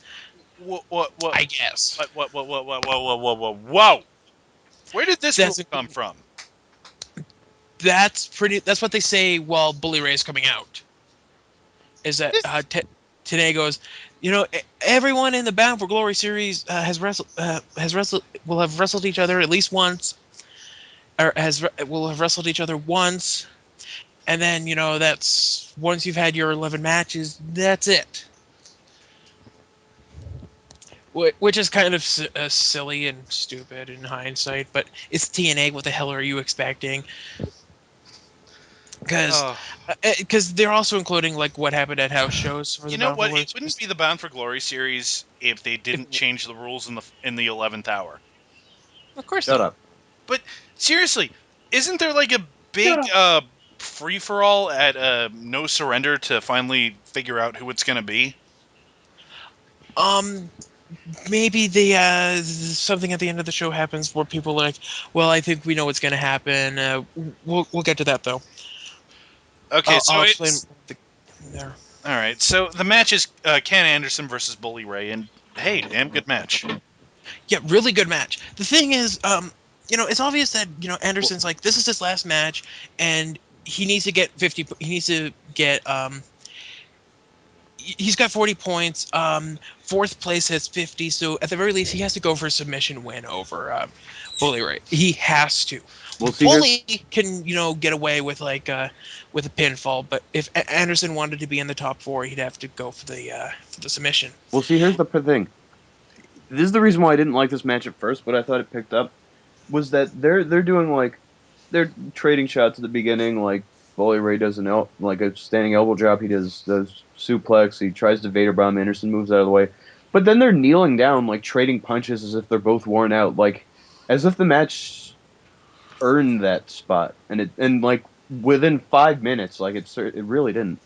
what I guess. whoa. Where did this rule That's come from? that's what they say while Bully Ray is coming out. Is that Tenay goes, everyone in the Bound for Glory series has wrestled will have wrestled each other at least once, or will have wrestled each other once, and then that's once you've had your 11 matches, that's it. Which is kind of silly and stupid in hindsight, but it's TNA. What the hell are you expecting? Because Oh, they're also including like what happened at house shows for you the know Bound for what? Glory It wouldn't series. be the Bound for Glory series if they If, didn't change the rules in the 11th hour. of course Shut not. up. But seriously, isn't there like a Shut big up. free for all at No Surrender to finally figure out who it's going to be? Um, maybe the something at the end of the show happens where people are like, well, I think we know what's going to happen. We'll get to that though. Okay, so I'll explain it's the, there. all right. So the match is Ken Anderson versus Bully Ray, and hey, damn good match. Yeah, really good match. The thing is, it's obvious that Well, Anderson's like this is his last match, and he needs to get 50. He needs to get he's got 40 points. Fourth place has 50, so at the very least, he has to go for a submission win over Bully Ray. He has to. we'll see. Here's Bully can get away with with a pinfall, but if Anderson wanted to be in the top four, he'd have to go for the submission. we'll see. Here's the thing. This is the reason why I didn't like this match at first, but I thought it picked up was that they're doing like they're trading shots at the beginning. Like Bully Ray does like a standing elbow drop. He does suplex. He tries to Vader bomb. Anderson moves out of the way, but then they're kneeling down, like trading punches as if they're both worn out, like as if the match earned that spot. And like within 5 minutes, like it really didn't.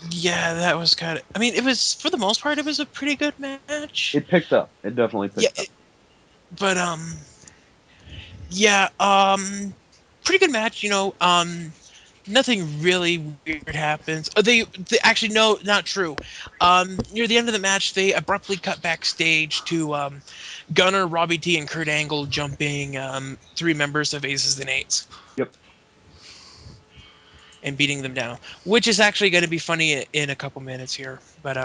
Yeah, that was kind of. I mean, it was for the most part, it was a pretty good match. It picked up. It definitely Yeah, picked up. but yeah, pretty good match. Nothing really weird happens. They actually no, not true. Near the end of the match, they abruptly cut backstage to Gunner, Robbie T, and Kurt Angle jumping three members of Aces and Eights Yep. and beating them down, which is actually going to be funny in a couple minutes here. But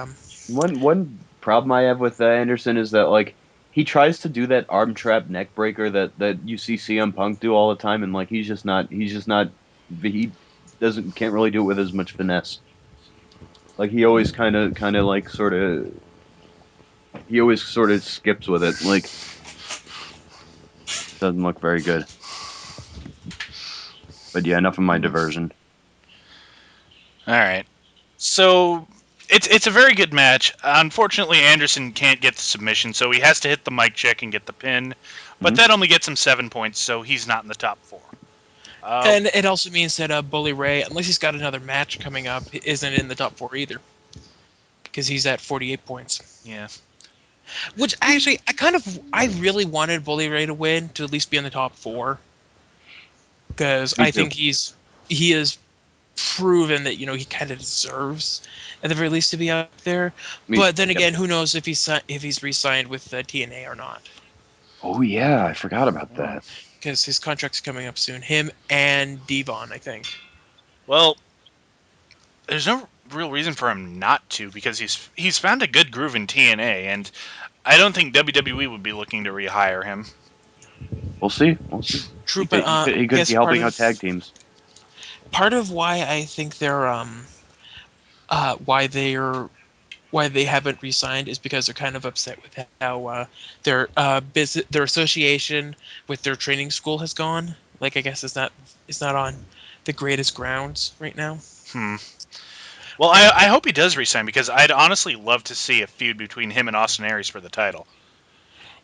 One problem I have with Anderson is that like he tries to do that arm trap neck breaker that you see CM Punk do all the time, and like he's just not he doesn't can't really do it with as much finesse. Like he always kind of like sort of he always sort of skips with it. Like doesn't look very good. But yeah, enough of my diversion. All right. So it's a very good match. Unfortunately, Anderson can't get the submission, so he has to hit the mic check and get the pin. But Mhm. that only gets him 7 points, so he's not in the top four. and it also means that Bully Ray, unless he's got another match coming up, isn't in the top four either because he's at 48 points. Yeah. Which actually, I really wanted Bully Ray to win to at least be in the top four because Me I too. think he has proven that he kind of deserves at the very least to be up there. Me. But then Yep. again, who knows if he's re-signed with TNA or not? Oh yeah, I forgot about that. Because his contract's coming up soon. Him and Devon, I think. Well, there's no real reason for him not to because he's found a good groove in TNA, and I don't think WWE would be looking to rehire him. We'll see. We'll see. True, He but could he could, he I could be guess helping out tag teams. part of why I think they're why they haven't re-signed is because they're kind of upset with how their association with their training school has gone. Like I guess it's not on the greatest grounds right now. Hmm. Well, I hope he does resign because I'd honestly love to see a feud between him and Austin Aries for the title.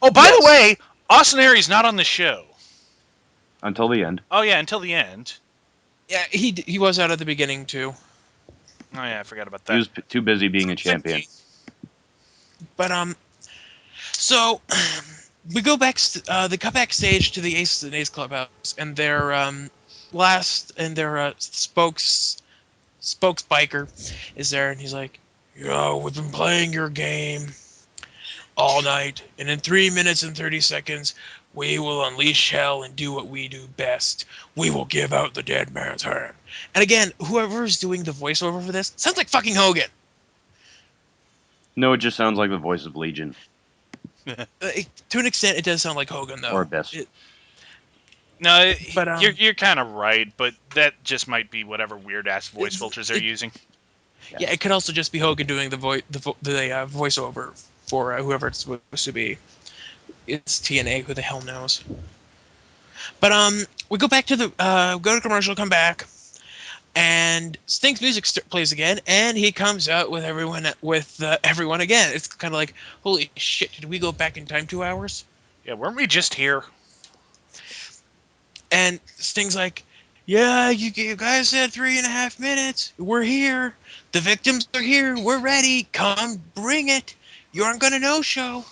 Oh, by the Yes. way, Austin Aries not on the show. Until the end. Oh yeah, until the end. Yeah, he was out at the beginning too. Oh yeah, I forgot about He that. was too busy being a champion. But so we go back. They come backstage to the Aces and Ace clubhouse, and their spokes biker is there, and he's like, "Yo, we've been playing your game all night, and in 3 minutes and 30 seconds, we will unleash hell and do what we do best. We will give out the dead man's hand." And again, whoever is doing the voiceover for this sounds like fucking Hogan. No, it just sounds like the voice of Legion To an extent, it does sound like Hogan, or though. Abyss. No, But you're kind of right, but that just might be whatever weird ass voice filters they're it, using. yeah, it could also just be Hogan doing the voiceover for whoever it's supposed to be. It's TNA. Who the hell knows? But we go back to the go to commercial, come back, and Sting's music plays again, and he comes out with everyone again. It's kind of like, holy shit! Did we go back in time 2 hours? Yeah, weren't we just here? And Sting's like, "Yeah, you guys said 3.5 minutes. We're here. The victims are here. We're ready. Come, bring it. You aren't gonna no show."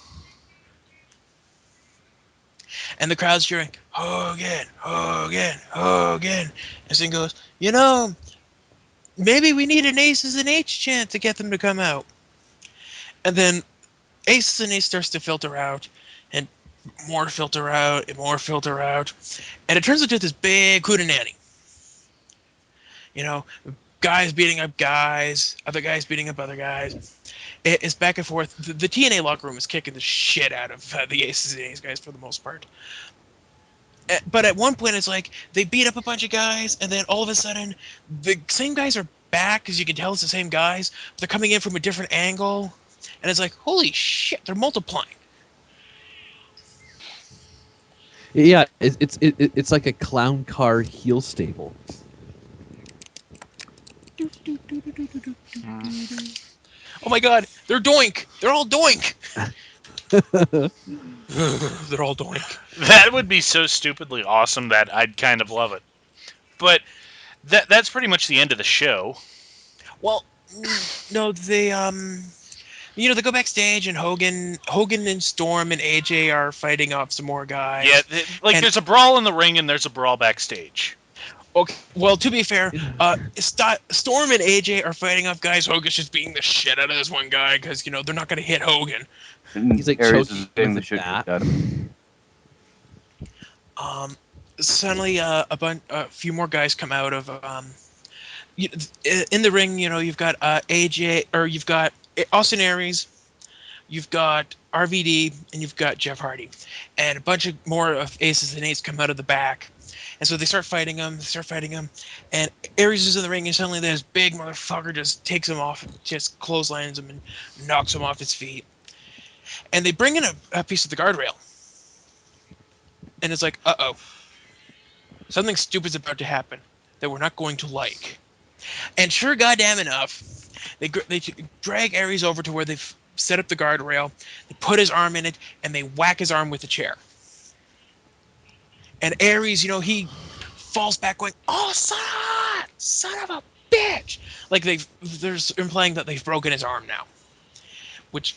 And the crowd's cheering, "Hogan, Hogan, Hogan." And Sting goes, maybe we need an Aces and H chant to get them to come out. And then Aces and H starts to filter out, and more filter out, and more filter out. And it turns into this big hootenanny. You know, guys beating up guys, other guys beating up other guys. It's back and forth. The TNA locker room is kicking the shit out of the Aces and A's guys for the most part. But at one point, it's like they beat up a bunch of guys, and then all of a sudden, the same guys are back, because you can tell it's the same guys, but they're coming in from a different angle. And it's like, holy shit, they're multiplying. Yeah, it's like a clown car heel stable. Oh my god, they're doink. They're all doink. They're all doink. That would be so stupidly awesome that I'd kind of love it. But that's pretty much the end of the show. Well, no, they they go backstage, and Hogan and Storm and AJ are fighting off some more Yeah, guys. And there's a brawl in the ring and there's a brawl backstage. okay, well, to be fair, Storm and AJ are fighting off guys. Hogan's just beating the shit out of this one guy because they're not going to hit Hogan. And He's like Aries choking is saying with the a shit bat. out of him. Suddenly, a few more guys come out of in the ring. You've got AJ, or you've got Austin Aries, you've got RVD, and you've got Jeff Hardy, and a bunch of more of Aces and Eights come out of the back. And so they start fighting him. And Aries is in the ring, and suddenly this big motherfucker just takes him off, just clotheslines him, and knocks him off his feet. And they bring in a piece of the guardrail, and it's like, uh-oh, something stupid's about to happen that we're not going to like. And sure, goddamn enough, they drag Aries over to where they've set up the guardrail. They put his arm in it, and they whack his arm with a chair. And Aries, he falls back going, "Oh, son of a bitch!" Like they're implying that they've broken his arm now, which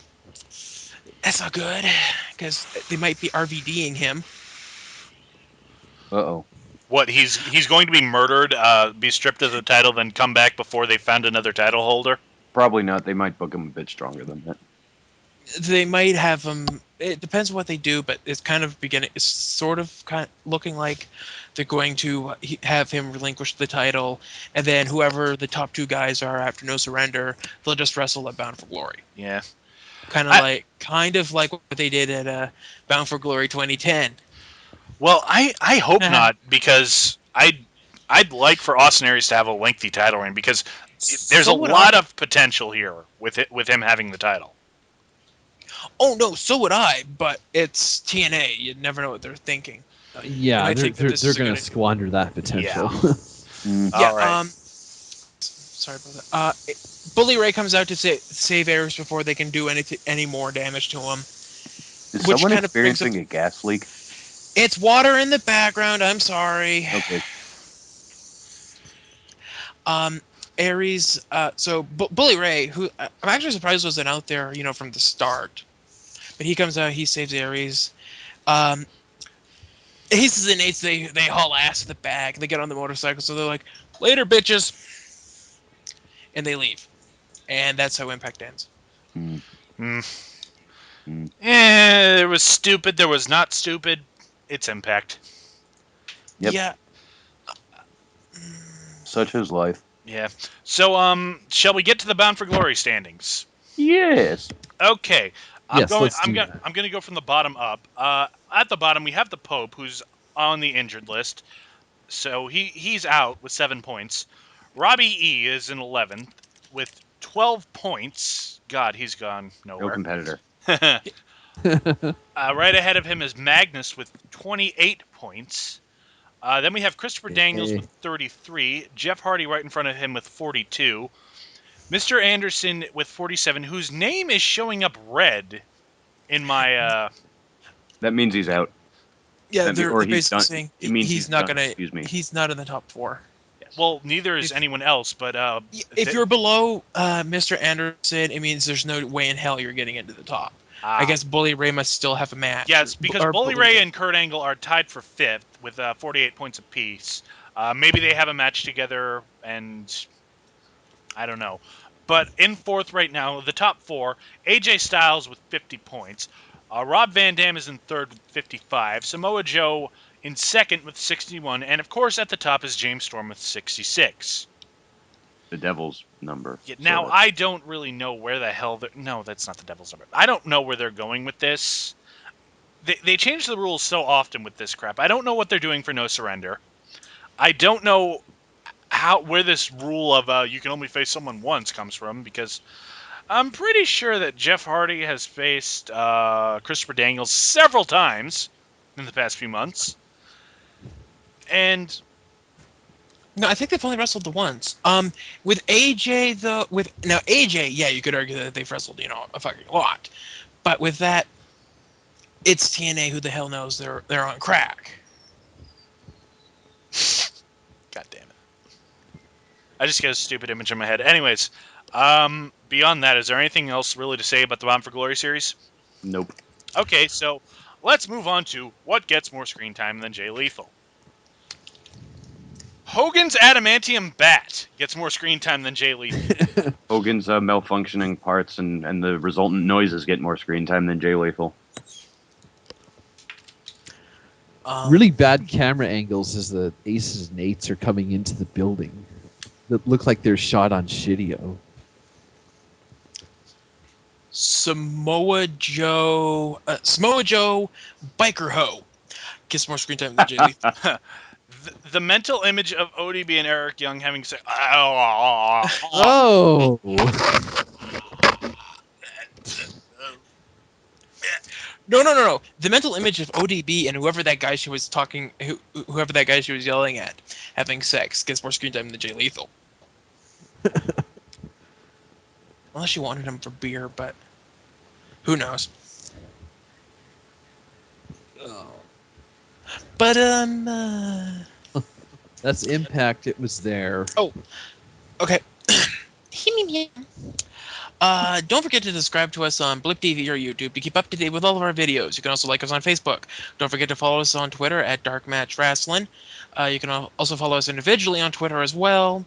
that's not good because they might be RVDing him. Uh-oh. What, he's going to be murdered, be stripped of the title, then come back before they found another title holder? Probably not. They might book him a bit stronger than that. They might have him. It depends what they do, but it's kind of beginning. It's sort of looking like they're going to have him relinquish the title, and then whoever the top two guys are after No Surrender, they'll just wrestle at Bound for Glory. Yeah. Kind of like what they did at Bound for Glory 2010. Well, I hope not, because I'd like for Austin Aries to have a lengthy title reign, because there's a So would lot I. of potential here with him having the title. Oh no, so would I. But it's TNA. You never know what they're thinking. Yeah, I think that this they're is a going good to squander that potential. Yeah. All right. Sorry about that. Bully Ray comes out to save Aries before they can do any more damage to him. Is Which someone kind of brings up experiencing a gas leak? it's water in the background. I'm sorry. Okay. Um, Ares. So Bully Ray, who I'm actually surprised wasn't out there, from the start, but he comes out, he saves Ares. Um, Aces and eights, they haul ass to the back. They get on the motorcycle, so they're like, "Later, bitches," and they leave. And that's how Impact ends. Hmm. Hmm. Hmm. There was stupid. There was not stupid. It's Impact. Yep. Yeah. Such is life. Yeah. So, shall we get to the Bound for Glory standings? Yes. Okay. Yes, let's do I'm gonna go from the bottom up. At the bottom we have the Pope, who's on the injured list, so he's out with 7 points. Robbie E is in 11th with 12 points. God, he's gone No nowhere. competitor. that. Right ahead of him is Magnus with 28 points. Then we have Christopher Daniels Okay. with 33. Jeff Hardy right in front of him with 42. Mr. Anderson with 47, whose name is showing up red in my That means he's out. Yeah, Or they're he's basically done. saying It means he's he's not done. gonna. Excuse me. He's not in the top four. well, neither is If anyone else, but if you're below Mr. Anderson, it means there's no way in hell you're getting into the top. I guess Bully Ray must still have a match. yes, because Bully Ray and Kurt Angle are tied for 5th with 48 points apiece. Maybe they have a match together, and I don't know. But in 4th right now, the top 4, AJ Styles with 50 points. Rob Van Dam is in 3rd with 55. Samoa Joe in 2nd with 61. And of course, at the top is James Storm with 66. The devil's number. Yeah, So now, that's I don't really know where the hell they're... No, that's not the Devil's number. I don't know where they're going with this. They change the rules so often with this crap. I don't know what they're doing for No Surrender. I don't know where this rule of you can only face someone once comes from, because I'm pretty sure that Jeff Hardy has faced Christopher Daniels several times in the past few months. And No, I think they've only wrestled the once. With AJ though, with now AJ, yeah, you could argue that they've wrestled, a fucking lot. But with that, it's TNA. Who the hell knows? They're on crack. God damn it. I just get a stupid image in my head. Anyways, beyond that, is there anything else really to say about the Bound for Glory series? nope. Okay, so let's move on to what gets more screen time than Jay Lethal. Hogan's adamantium bat gets more screen time than Jay Lethal. Hogan's malfunctioning parts and the resultant noises get more screen time than Jay Lethal. Really bad camera angles as the aces and eights are coming into the building that look like they're shot on Shidio. Samoa Joe, Biker Ho gets more screen time than Jay Lethal. The mental image of ODB and Eric Young having said, oh, Oh, No. The mental image of ODB and whoever that guy she was talking, whoever that guy she was yelling at, having sex gets more screen time than Jay Lethal. Unless she wanted him for beer, but who knows? But that's Impact. It was there. oh, okay. Don't forget to subscribe to us on Blip TV or YouTube to keep up to date with all of our videos. You can also like us on Facebook. Don't forget to follow us on Twitter at DarkMatch Wrestling. You can also follow us individually on Twitter as well.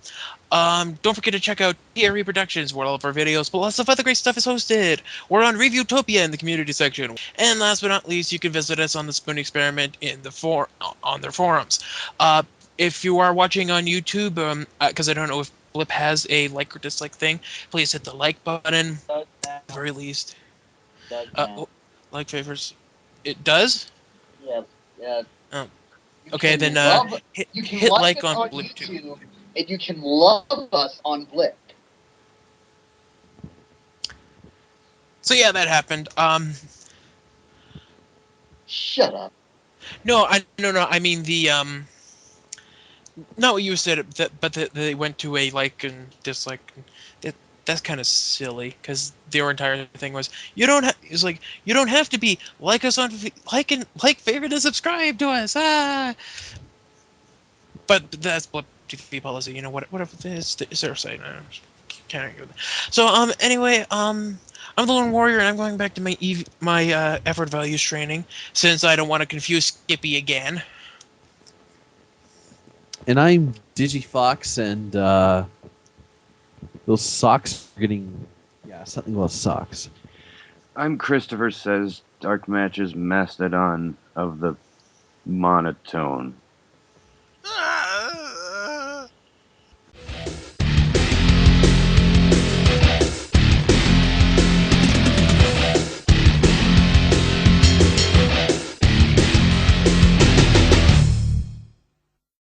Don't forget to check out TRE Productions, where all of our videos, but lots of other great stuff is hosted. We're on Reviewtopia in the community section. And last but not least, you can visit us on the Spoon Experiment in the on their forums. If you are watching on YouTube, because I don't know if Blip has a like or dislike thing, please hit the like button Does at the very least. does now. Like favors. It does? Yes, yes. Oh. You Okay, can then love. You can hit like like us on on Blip too. YouTube, and you can love us on Blip. So yeah, that happened. Shut up. No, I mean the not what you said, but they went to a like and dislike. that's kind of silly because their entire thing was you don't. It's like you don't have to be like us on favorite, and subscribe to us. But that's what TV policy. You know whatever this is their site. Can't argue with it. So anyway I'm the lone warrior and I'm going back to my effort values training since I don't want to confuse Skippy again. And I'm Digifox, and those socks are getting, yeah, something about socks. I'm Christopher Says, DarkMatch is Mastodon of the Monotone.